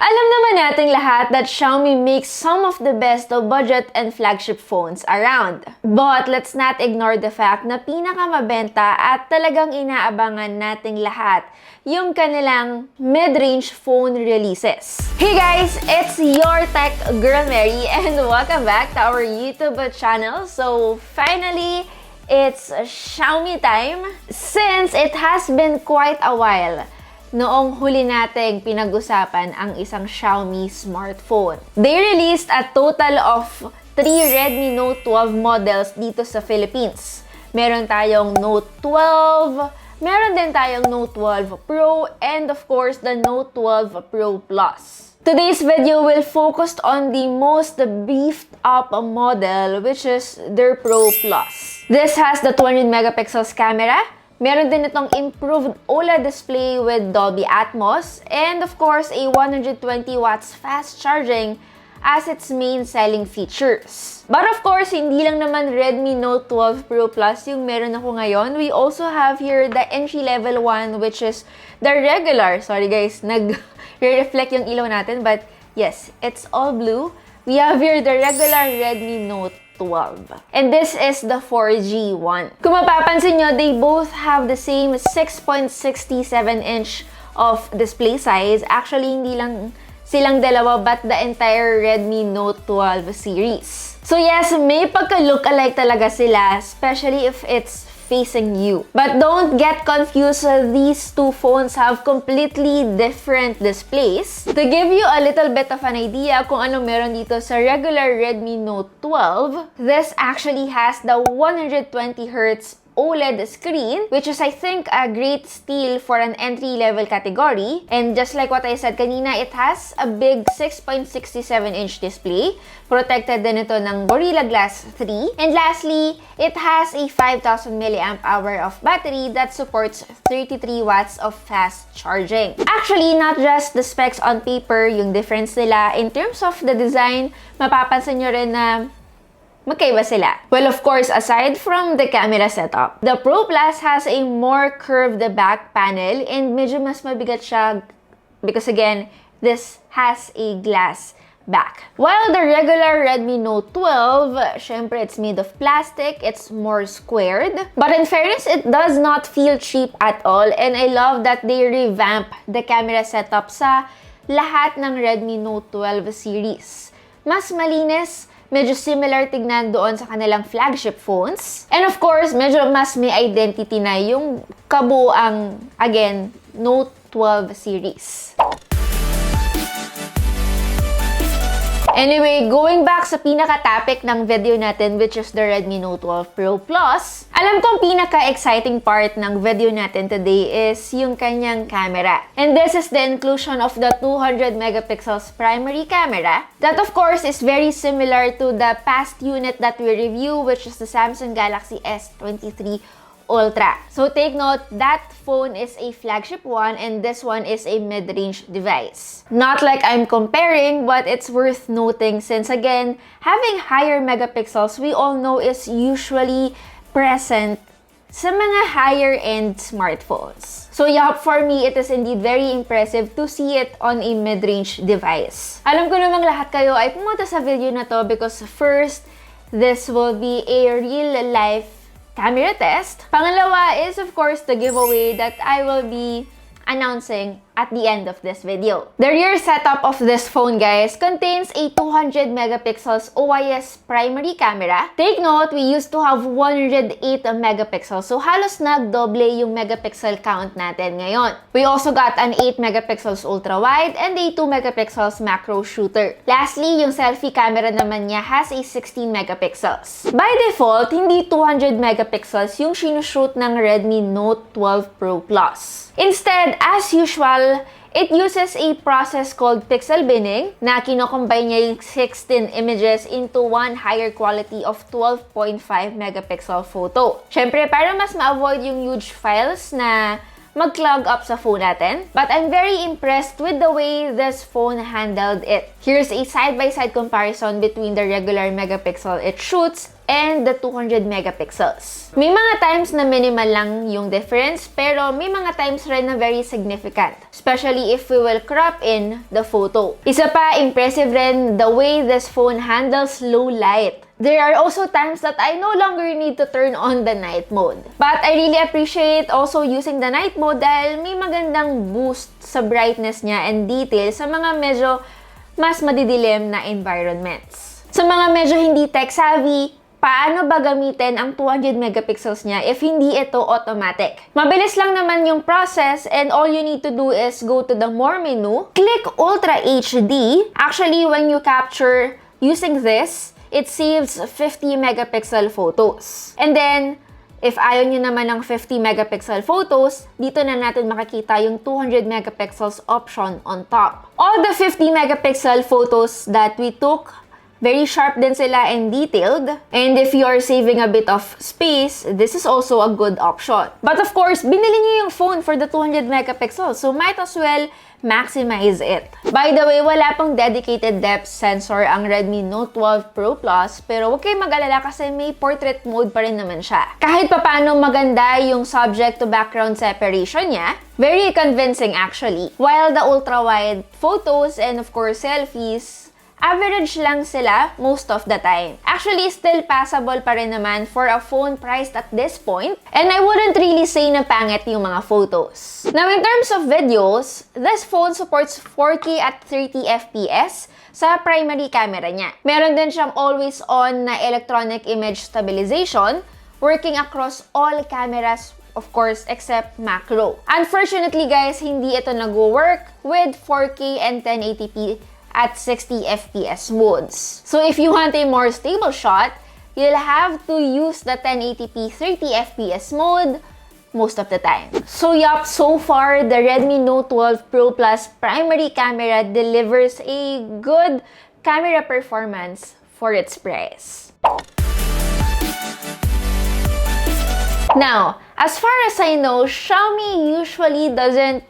Alam naman nating lahat that Xiaomi makes some of the best of budget and flagship phones around. But let's not ignore the fact na pinakamabenta at talagang inaabangan nating lahat yung kanilang mid-range phone releases. Hey guys, it's your tech girl Mary and welcome back to our YouTube channel. So finally, it's Xiaomi time since it has been quite a while noong huli nating pinag-usapan ang isang Xiaomi smartphone. They released a total of 3 Redmi Note 12 models dito sa Philippines. Meron tayong Note 12, meron din tayong Note 12 Pro, and of course, the Note 12 Pro Plus. Today's video will focus on the most beefed up model, which is their Pro Plus. This has the 200 megapixels camera. Meron din itong improved OLED display with Dolby Atmos, and of course, a 120 watts fast charging as its main selling features. But of course, hindi lang naman Redmi Note 12 Pro Plus yung meron ako ngayon. We also have here the entry-level one, which is the regular. Sorry guys, nag-reflect yung ilaw natin, but yes, it's all blue. We have here the regular Redmi Note 12. And this is the 4G one. Kung mapapansin nyo, they both have the same 6.67-inch of display size. Actually, hindi lang silang dalawa, but the entire Redmi Note 12 series. So yes, may pagka-look-alike talaga sila, especially if it's facing you. But don't get confused, these two phones have completely different displays. To give you a little bit of an idea kung anong meron dito sa regular Redmi Note 12, this actually has the 120Hz OLED screen, which is, I think, a great steal for an entry-level category. And just like what I said kanina, it has a big 6.67-inch display. Protected din ito ng Gorilla Glass 3. And lastly, it has a 5,000 mAh of battery that supports 33 watts of fast charging. Actually, not just the specs on paper yung difference nila. In terms of the design, mapapansin nyo rin na magkaiba sila. Well, of course, aside from the camera setup, the Pro Plus has a more curved back panel and medyo mas mabigat siya because again, this has a glass back. While the regular Redmi Note 12, syempre it's made of plastic, it's more squared. But in fairness, it does not feel cheap at all, and I love that they revamp the camera setup sa lahat ng Redmi Note 12 series. Mas malinis, medyo similar tignan doon sa kanilang flagship phones. And of course, medyo mas may identity na yung kabuang, again, Note 12 series. Anyway, going back sa pinaka-topic ng video natin, which is the Redmi Note 12 Pro Plus, alam kong pinaka-exciting part ng video natin today is yung kanyang camera. And this is the inclusion of the 200 megapixels primary camera. That of course is very similar to the past unit that we review, which is the Samsung Galaxy S23 Ultra. So take note, that phone is a flagship one and this one is a mid-range device. Not like I'm comparing, but it's worth noting since again, having higher megapixels we all know is usually present sa mga higher-end smartphones. So yeah, for me, it is indeed very impressive to see it on a mid-range device. Alam ko namang lahat kayo ay pumunta sa video na to because first, this will be a real-life camera test. Pangalawa is of course the giveaway that I will be announcing at the end of this video. The rear setup of this phone, guys, contains a 200 megapixels OIS primary camera. Take note, we used to have 108 megapixels, so halos nagdoble yung megapixel count natin ngayon. We also got an 8 megapixels ultra-wide and a 2 megapixels macro shooter. Lastly, yung selfie camera naman niya has a 16 megapixels. By default, hindi 200 megapixels yung sinushoot ng Redmi Note 12 Pro Plus. Instead, as usual, it uses a process called pixel binning na kinocombine niya yung 16 images into one higher quality of 12.5 megapixel photo. Syempre, para mas ma-avoid yung huge files na mag-clog up sa phone natin. But I'm very impressed with the way this phone handled it. Here's a side-by-side comparison between the regular megapixel it shoots and the 200 megapixels. May mga times na minimal lang yung difference, pero may mga times rin na very significant, especially if we will crop in the photo. Isa pa, impressive rin the way this phone handles low light. There are also times that I no longer need to turn on the night mode. But I really appreciate also using the night mode dahil may magandang boost sa brightness niya and detail sa mga medyo mas madidilim na environments. Sa mga medyo hindi tech-savvy, paano ba gamitin ang 200 megapixels niya if hindi ito automatic? Mabilis lang naman yung process and all you need to do is go to the More menu, click Ultra HD. Actually, when you capture using this, it saves 50 megapixel photos. And then, if ayaw nyo naman ng 50 megapixel photos, dito na natin makikita yung 200 megapixels option on top. All the 50 megapixel photos that we took, very sharp din sila and detailed. And if you are saving a bit of space, this is also a good option. But of course, binili nyo yung phone for the 200 megapixels, so might as well maximize it. By the way, wala pang dedicated depth sensor ang Redmi Note 12 Pro Plus, pero huwag kayong mag-alala kasi may portrait mode pa rin naman siya. Kahit papano maganda yung subject to background separation niya, very convincing actually. While the ultra-wide photos and of course selfies, average lang sila most of the time. Actually, still passable pa rin naman for a phone priced at this point. And I wouldn't really say na pangit yung mga photos. Now, in terms of videos, this phone supports 4K at 30 FPS sa primary camera niya. Meron din siyang always-on na electronic image stabilization working across all cameras, of course, except macro. Unfortunately, guys, hindi ito nag-work with 4K and 1080p at 60 FPS modes. So if you want a more stable shot, you'll have to use the 1080p 30 FPS mode most of the time. So yup, so far, the Redmi Note 12 Pro Plus primary camera delivers a good camera performance for its price. Now, as far as I know, Xiaomi usually doesn't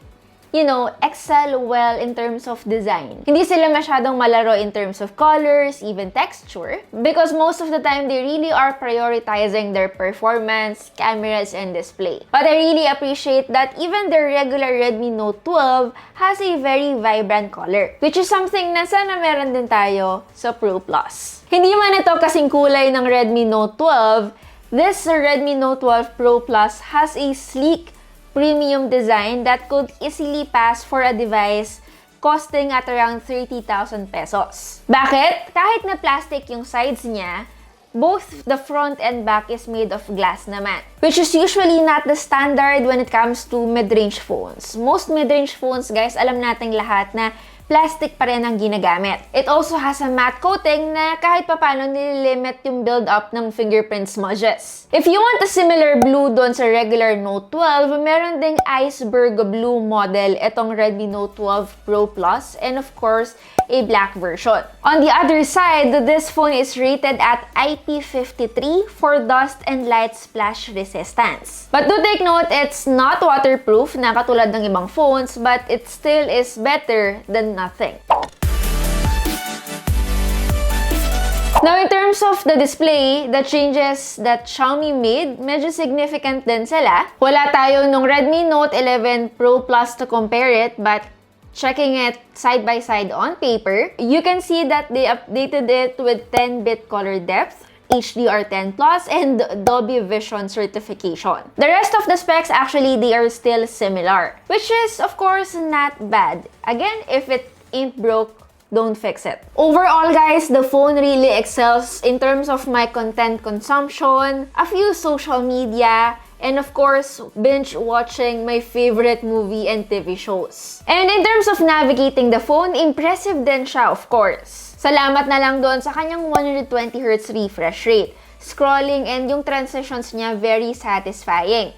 excel well in terms of design. Hindi sila masyadong malaro in terms of colors, even texture, because most of the time, they really are prioritizing their performance, cameras, and display. But I really appreciate that even the regular Redmi Note 12 has a very vibrant color, which is something na sana meron din tayo sa Pro Plus. Hindi man ito kasing kulay ng Redmi Note 12, this Redmi Note 12 Pro Plus has a sleek, premium design that could easily pass for a device costing at around 30,000 pesos. Bakit? Kahit na plastic yung sides niya, both the front and back is made of glass naman, which is usually not the standard when it comes to mid-range phones. Most mid-range phones, guys, alam nating lahat na plastic pa rin ang ginagamit. It also has a matte coating na kahit papano nililimit yung build-up ng fingerprint smudges. If you want a similar blue doon sa regular Note 12, meron ding iceberg blue model itong Redmi Note 12 Pro Plus and of course, a black version. On the other side, this phone is rated at IP53 for dust and light splash resistance. But do take note, it's not waterproof na katulad ng ibang phones, but it still is better than nothing. Now, in terms of the display, the changes that Xiaomi made, medyo significant din sila. Wala tayo nung Redmi Note 11 Pro Plus to compare it, but checking it side by side on paper, you can see that they updated it with 10-bit color depth, HDR10+, and Dolby Vision certification. The rest of the specs, actually, they are still similar, which is, of course, not bad. Again, if it ain't broke, don't fix it. Overall, guys, the phone really excels in terms of my content consumption, a few social media, and of course, binge watching my favorite movie and TV shows. And in terms of navigating the phone, impressive din siya, of course. Salamat na lang doon sa kanyang 120Hz refresh rate. Scrolling and yung transitions niya very satisfying.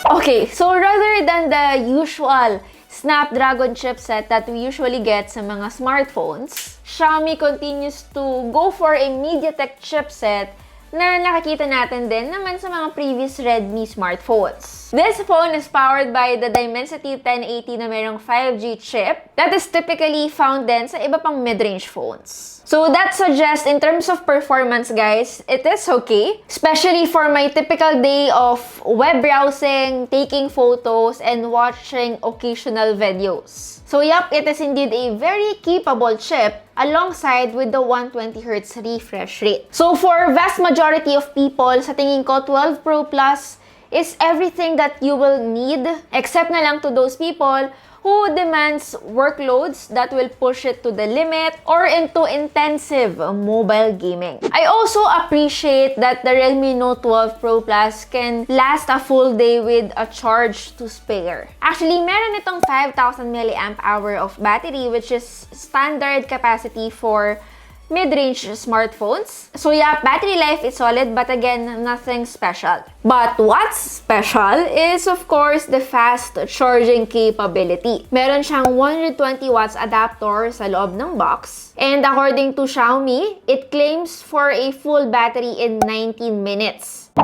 Okay, so rather than the usual Snapdragon chipset that we usually get sa mga smartphones, Xiaomi continues to go for a MediaTek chipset na nakikita natin din naman sa mga previous Redmi smartphones. This phone is powered by the Dimensity 1080 na mayroong 5G chip that is typically found din sa iba pang mid-range phones. So that suggests in terms of performance, guys, it is okay. Especially for my typical day of web browsing, taking photos, and watching occasional videos. So yup, it is indeed a very capable chip alongside with the 120Hz refresh rate. So for vast majority of people, sa tingin ko 12 Pro Plus is everything that you will need, except na lang to those people who demands workloads that will push it to the limit or into intensive mobile gaming. I also appreciate that the Redmi Note 12 Pro Plus can last a full day with a charge to spare. Actually, meron itong 5,000 mAh of battery, which is standard capacity for mid-range smartphones. So yeah, battery life is solid, but again, nothing special. But what's special is of course the fast charging capability. Meron siyang 120 watts adapter sa loob ng box. And according to Xiaomi, it claims for a full battery in 19 minutes.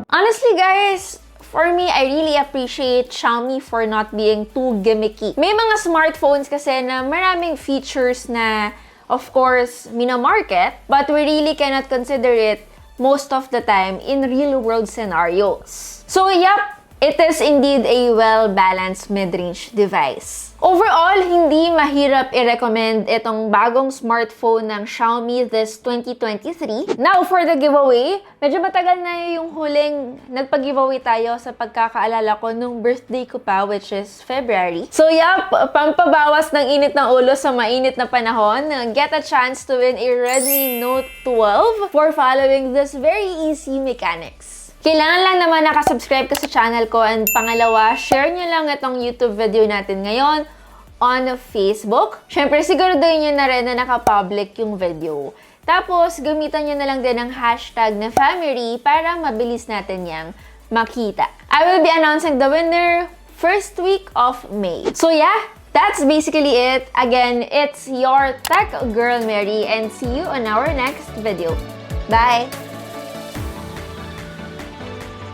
Honestly guys, for me, I really appreciate Xiaomi for not being too gimmicky. May mga smartphones kasi na maraming features na, of course, minamarket, but we really cannot consider it most of the time in real-world scenarios. So, yup, it is indeed a well-balanced mid-range device. Overall, hindi mahirap i-recommend itong bagong smartphone ng Xiaomi this 2023. Now, for the giveaway, medyo matagal na yung huling nagpag-giveaway tayo sa pagkakaalala ko nung birthday ko pa, which is February. So, yup, pampabawas ng init ng ulo sa mainit na panahon, get a chance to win a Redmi Note 12 for following this very easy mechanics. Kailangan lang naman nakasubscribe ka sa channel ko, and pangalawa, share nyo lang itong YouTube video natin ngayon on Facebook. Siyempre, siguraduhin nyo na rin na nakapublic yung video. Tapos, gamitan nyo na lang din ang hashtag na family para mabilis natin yang makita. I will be announcing the winner first week of May. So yeah, that's basically it. Again, it's your Tech Girl Mary, and see you on our next video. Bye!